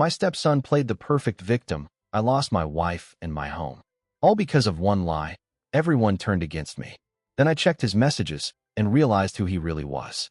My stepson played the perfect victim. I lost my wife and my home. All because of one lie. Everyone turned against me. Then I checked his messages and realized who he really was.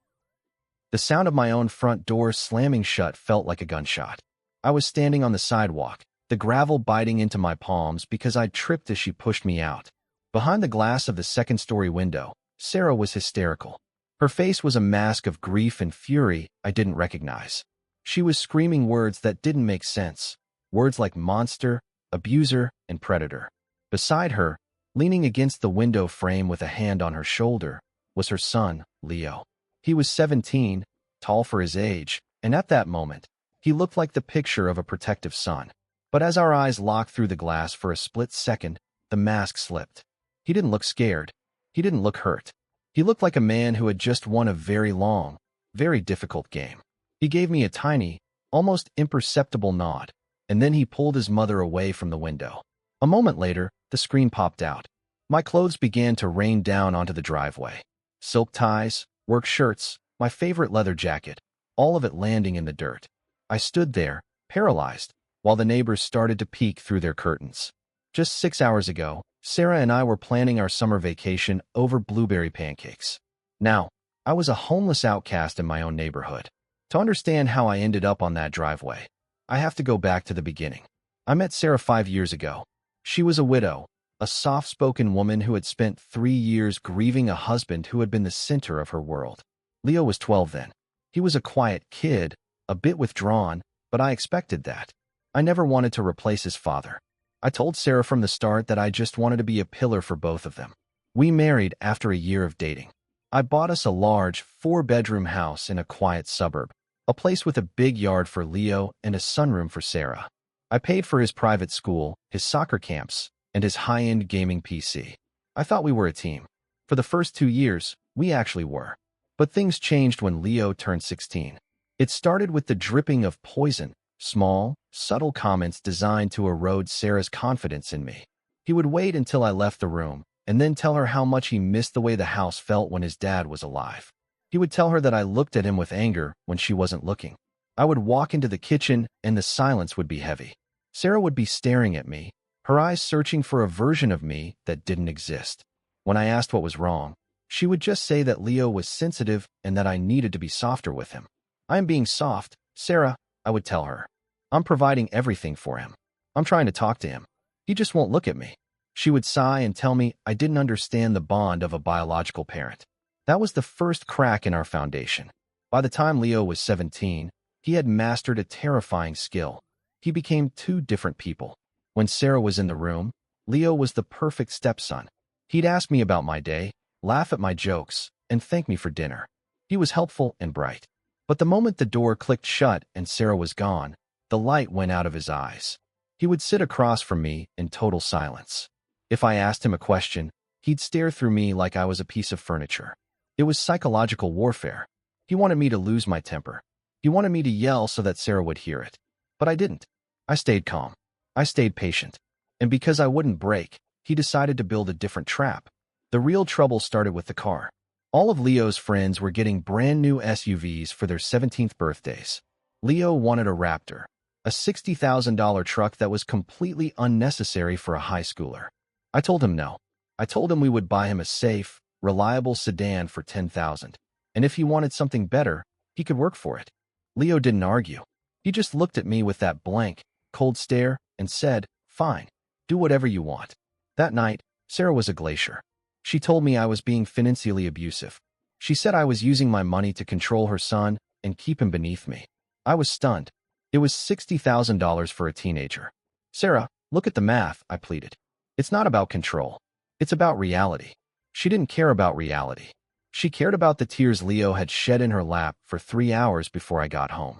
The sound of my own front door slamming shut felt like a gunshot. I was standing on the sidewalk, the gravel biting into my palms because I'd tripped as she pushed me out. Behind the glass of the second-story window, Sarah was hysterical. Her face was a mask of grief and fury I didn't recognize. She was screaming words that didn't make sense, words like monster, abuser, and predator. Beside her, leaning against the window frame with a hand on her shoulder, was her son, Leo. He was 17, tall for his age, and at that moment, he looked like the picture of a protective son. But as our eyes locked through the glass for a split second, the mask slipped. He didn't look scared. He didn't look hurt. He looked like a man who had just won a very long, very difficult game. He gave me a tiny, almost imperceptible nod, and then he pulled his mother away from the window. A moment later, the screen popped out. My clothes began to rain down onto the driveway. Silk ties, work shirts, my favorite leather jacket, all of it landing in the dirt. I stood there, paralyzed, while the neighbors started to peek through their curtains. Just 6 hours ago, Sarah and I were planning our summer vacation over blueberry pancakes. Now, I was a homeless outcast in my own neighborhood. To understand how I ended up on that driveway, I have to go back to the beginning. I met Sarah 5 years ago. She was a widow, a soft-spoken woman who had spent 3 years grieving a husband who had been the center of her world. Leo was 12 then. He was a quiet kid, a bit withdrawn, but I expected that. I never wanted to replace his father. I told Sarah from the start that I just wanted to be a pillar for both of them. We married after a year of dating. I bought us a large, 4-bedroom house in a quiet suburb, a place with a big yard for Leo and a sunroom for Sarah. I paid for his private school, his soccer camps, and his high-end gaming PC. I thought we were a team. For the first 2 years, we actually were. But things changed when Leo turned 16. It started with the dripping of poison, small, subtle comments designed to erode Sarah's confidence in me. He would wait until I left the room, and then tell her how much he missed the way the house felt when his dad was alive. He would tell her that I looked at him with anger when she wasn't looking. I would walk into the kitchen, and the silence would be heavy. Sarah would be staring at me, her eyes searching for a version of me that didn't exist. When I asked what was wrong, she would just say that Leo was sensitive and that I needed to be softer with him. "I am being soft, Sarah," I would tell her. "I'm providing everything for him. I'm trying to talk to him. He just won't look at me." She would sigh and tell me I didn't understand the bond of a biological parent. That was the first crack in our foundation. By the time Leo was 17, he had mastered a terrifying skill. He became 2 different people. When Sarah was in the room, Leo was the perfect stepson. He'd ask me about my day, laugh at my jokes, and thank me for dinner. He was helpful and bright. But the moment the door clicked shut and Sarah was gone, the light went out of his eyes. He would sit across from me in total silence. If I asked him a question, he'd stare through me like I was a piece of furniture. It was psychological warfare. He wanted me to lose my temper. He wanted me to yell so that Sarah would hear it. But I didn't. I stayed calm. I stayed patient. And because I wouldn't break, he decided to build a different trap. The real trouble started with the car. All of Leo's friends were getting brand new SUVs for their 17th birthdays. Leo wanted a Raptor, a $60,000 truck that was completely unnecessary for a high schooler. I told him no. I told him we would buy him a safe, reliable sedan for $10,000. And if he wanted something better, he could work for it. Leo didn't argue. He just looked at me with that blank, cold stare and said, "Fine, do whatever you want." That night, Sarah was a glacier. She told me I was being financially abusive. She said I was using my money to control her son and keep him beneath me. I was stunned. It was $60,000 for a teenager. "Sarah, look at the math," I pleaded. "It's not about control. It's about reality." She didn't care about reality. She cared about the tears Leo had shed in her lap for 3 hours before I got home.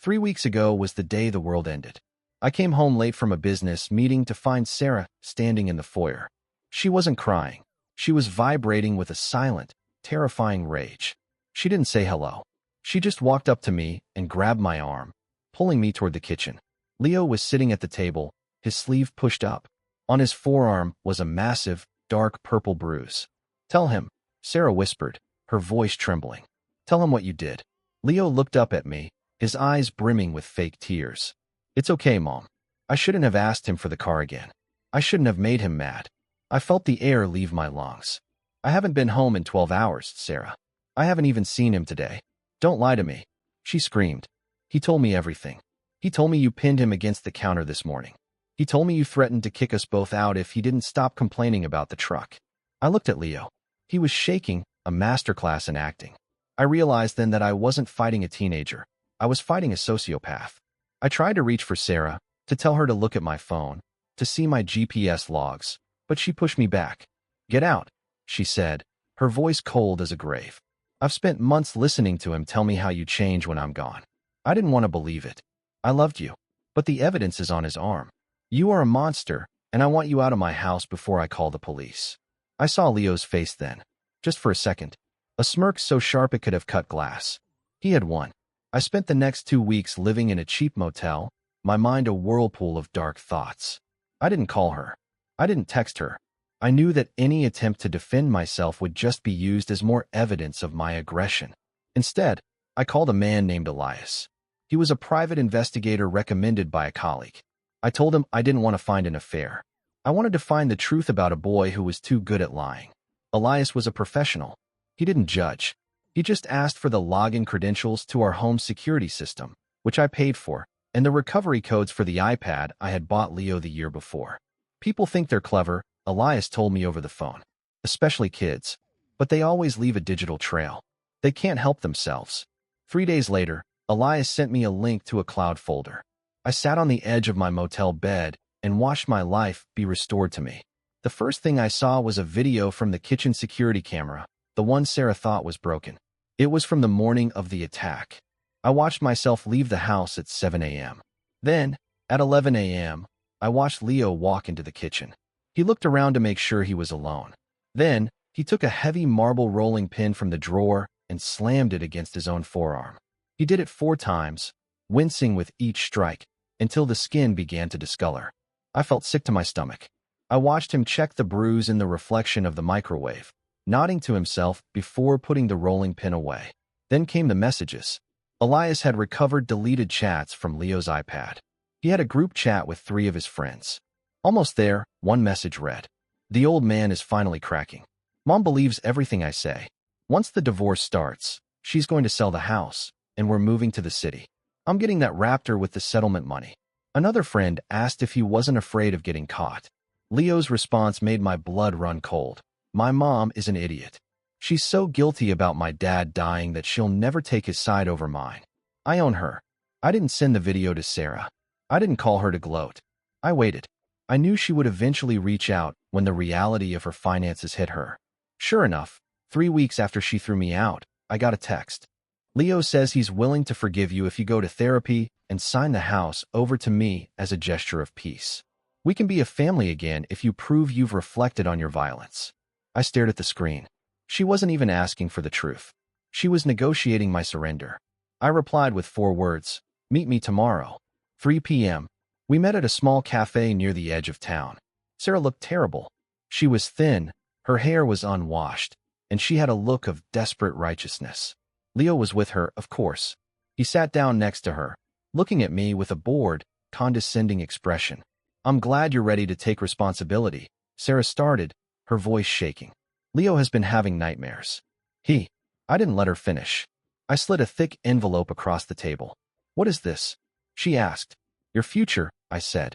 3 weeks ago was the day the world ended. I came home late from a business meeting to find Sarah standing in the foyer. She wasn't crying. She was vibrating with a silent, terrifying rage. She didn't say hello. She just walked up to me and grabbed my arm, pulling me toward the kitchen. Leo was sitting at the table, his sleeve pushed up. On his forearm was a massive, dark purple bruise. "Tell him," Sarah whispered, her voice trembling. "Tell him what you did." Leo looked up at me, his eyes brimming with fake tears. It's okay, Mom. I shouldn't have asked him for the car again. I shouldn't have made him mad. I felt the air leave my lungs. I haven't been home in 12 hours, Sarah. I haven't even seen him today. Don't lie to me. She screamed. He told me everything. He told me you pinned him against the counter this morning. He told me you threatened to kick us both out if he didn't stop complaining about the truck. I looked at Leo. He was shaking, a masterclass in acting. I realized then that I wasn't fighting a teenager. I was fighting a sociopath. I tried to reach for Sarah, to tell her to look at my phone, to see my GPS logs, but she pushed me back. Get out, she said, her voice cold as a grave. I've spent months listening to him tell me how you change when I'm gone. I didn't want to believe it. I loved you, but the evidence is on his arm. You are a monster, and I want you out of my house before I call the police. I saw Leo's face then, just for a second, a smirk so sharp it could have cut glass. He had won. I spent the next 2 weeks living in a cheap motel, my mind a whirlpool of dark thoughts. I didn't call her. I didn't text her. I knew that any attempt to defend myself would just be used as more evidence of my aggression. Instead, I called a man named Elias. He was a private investigator recommended by a colleague. I told him I didn't want to find an affair. I wanted to find the truth about a boy who was too good at lying. Elias was a professional. He didn't judge. He just asked for the login credentials to our home security system, which I paid for, and the recovery codes for the iPad I had bought Leo the year before. People think they're clever, Elias told me over the phone. Especially kids. But they always leave a digital trail. They can't help themselves. 3 days later, Elias sent me a link to a cloud folder. I sat on the edge of my motel bed and watched my life be restored to me. The first thing I saw was a video from the kitchen security camera, the one Sarah thought was broken. It was from the morning of the attack. I watched myself leave the house at 7 a.m. Then, at 11 a.m., I watched Leo walk into the kitchen. He looked around to make sure he was alone. Then, he took a heavy marble rolling pin from the drawer and slammed it against his own forearm. He did it 4 times, wincing with each strike, until the skin began to discolor. I felt sick to my stomach. I watched him check the bruise in the reflection of the microwave, nodding to himself before putting the rolling pin away. Then came the messages. Elias had recovered deleted chats from Leo's iPad. He had a group chat with 3 of his friends. Almost there, one message read, "The old man is finally cracking. Mom believes everything I say. Once the divorce starts, she's going to sell the house, and we're moving to the city. I'm getting that Raptor with the settlement money." Another friend asked if he wasn't afraid of getting caught. Leo's response made my blood run cold. My mom is an idiot. She's so guilty about my dad dying that she'll never take his side over mine. I own her. I didn't send the video to Sarah. I didn't call her to gloat. I waited. I knew she would eventually reach out when the reality of her finances hit her. Sure enough, 3 weeks after she threw me out, I got a text. "Leo says he's willing to forgive you if you go to therapy and sign the house over to me as a gesture of peace. We can be a family again if you prove you've reflected on your violence." I stared at the screen. She wasn't even asking for the truth. She was negotiating my surrender. I replied with 4 words, "Meet me tomorrow, 3 p.m. We met at a small cafe near the edge of town. Sarah looked terrible. She was thin, her hair was unwashed, and she had a look of desperate righteousness. Leo was with her, of course. He sat down next to her, looking at me with a bored, condescending expression. "I'm glad you're ready to take responsibility," Sarah started, her voice shaking. "Leo has been having nightmares." I didn't let her finish. I slid a thick envelope across the table. "What is this?" she asked. "Your future," I said.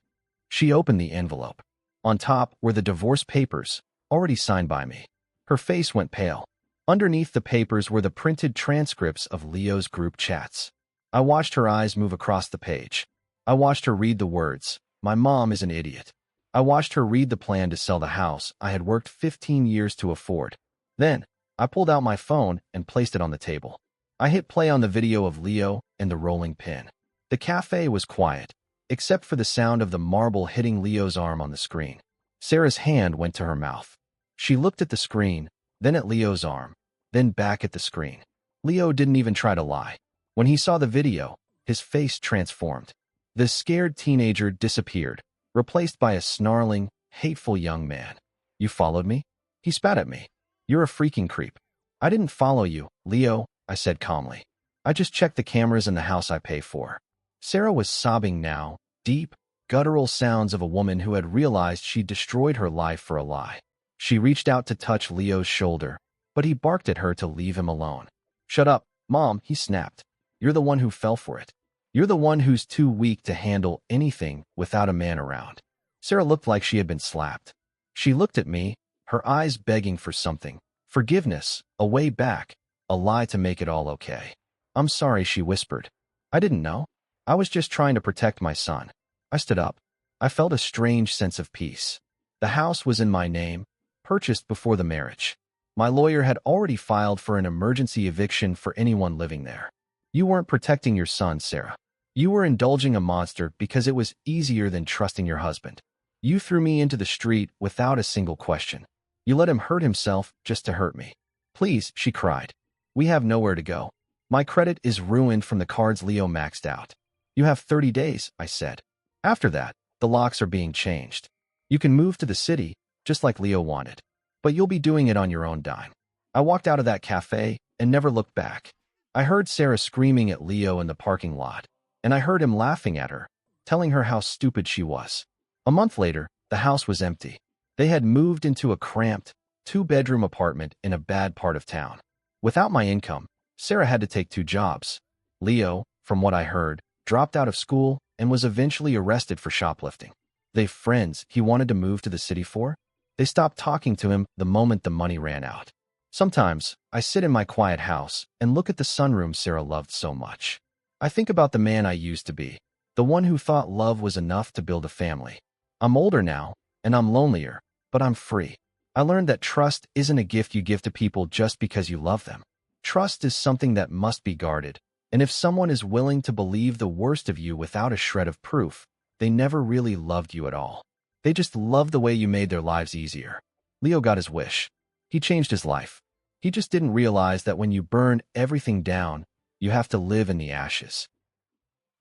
She opened the envelope. On top were the divorce papers, already signed by me. Her face went pale. Underneath the papers were the printed transcripts of Leo's group chats. I watched her eyes move across the page. I watched her read the words, "My mom is an idiot." I watched her read the plan to sell the house I had worked 15 years to afford. Then, I pulled out my phone and placed it on the table. I hit play on the video of Leo and the rolling pin. The cafe was quiet, except for the sound of the marble hitting Leo's arm on the screen. Sarah's hand went to her mouth. She looked at the screen, then at Leo's arm, then back at the screen. Leo didn't even try to lie. When he saw the video, his face transformed. The scared teenager disappeared, replaced by a snarling, hateful young man. "You followed me?" He spat at me. "You're a freaking creep." "I didn't follow you, Leo," I said calmly. "I just checked the cameras in the house I pay for." Sarah was sobbing now, deep, guttural sounds of a woman who had realized she'd destroyed her life for a lie. She reached out to touch Leo's shoulder, but he barked at her to leave him alone. "Shut up, Mom," he snapped. "You're the one who fell for it. You're the one who's too weak to handle anything without a man around." Sarah looked like she had been slapped. She looked at me, her eyes begging for something. Forgiveness, a way back, a lie to make it all okay. "I'm sorry," she whispered. "I didn't know. I was just trying to protect my son." I stood up. I felt a strange sense of peace. The house was in my name, purchased before the marriage. My lawyer had already filed for an emergency eviction for anyone living there. "You weren't protecting your son, Sarah. You were indulging a monster because it was easier than trusting your husband. You threw me into the street without a single question. You let him hurt himself just to hurt me." "Please," she cried. "We have nowhere to go. My credit is ruined from the cards Leo maxed out." "You have 30 days, I said. "After that, the locks are being changed. You can move to the city, just like Leo wanted. But you'll be doing it on your own dime." I walked out of that cafe and never looked back. I heard Sarah screaming at Leo in the parking lot, and I heard him laughing at her, telling her how stupid she was. A month later, the house was empty. They had moved into a cramped, 2-bedroom apartment in a bad part of town. Without my income, Sarah had to take 2 jobs. Leo, from what I heard, dropped out of school and was eventually arrested for shoplifting. They friends he wanted to move to the city for? They stopped talking to him the moment the money ran out. Sometimes, I sit in my quiet house and look at the sunroom Sarah loved so much. I think about the man I used to be, the one who thought love was enough to build a family. I'm older now, and I'm lonelier, but I'm free. I learned that trust isn't a gift you give to people just because you love them. Trust is something that must be guarded, and if someone is willing to believe the worst of you without a shred of proof, they never really loved you at all. They just loved the way you made their lives easier. Leo got his wish. He changed his life. He just didn't realize that when you burn everything down, you have to live in the ashes.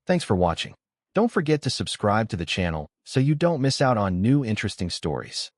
Thanks for watching. Don't forget to subscribe to the channel so you don't miss out on new interesting stories.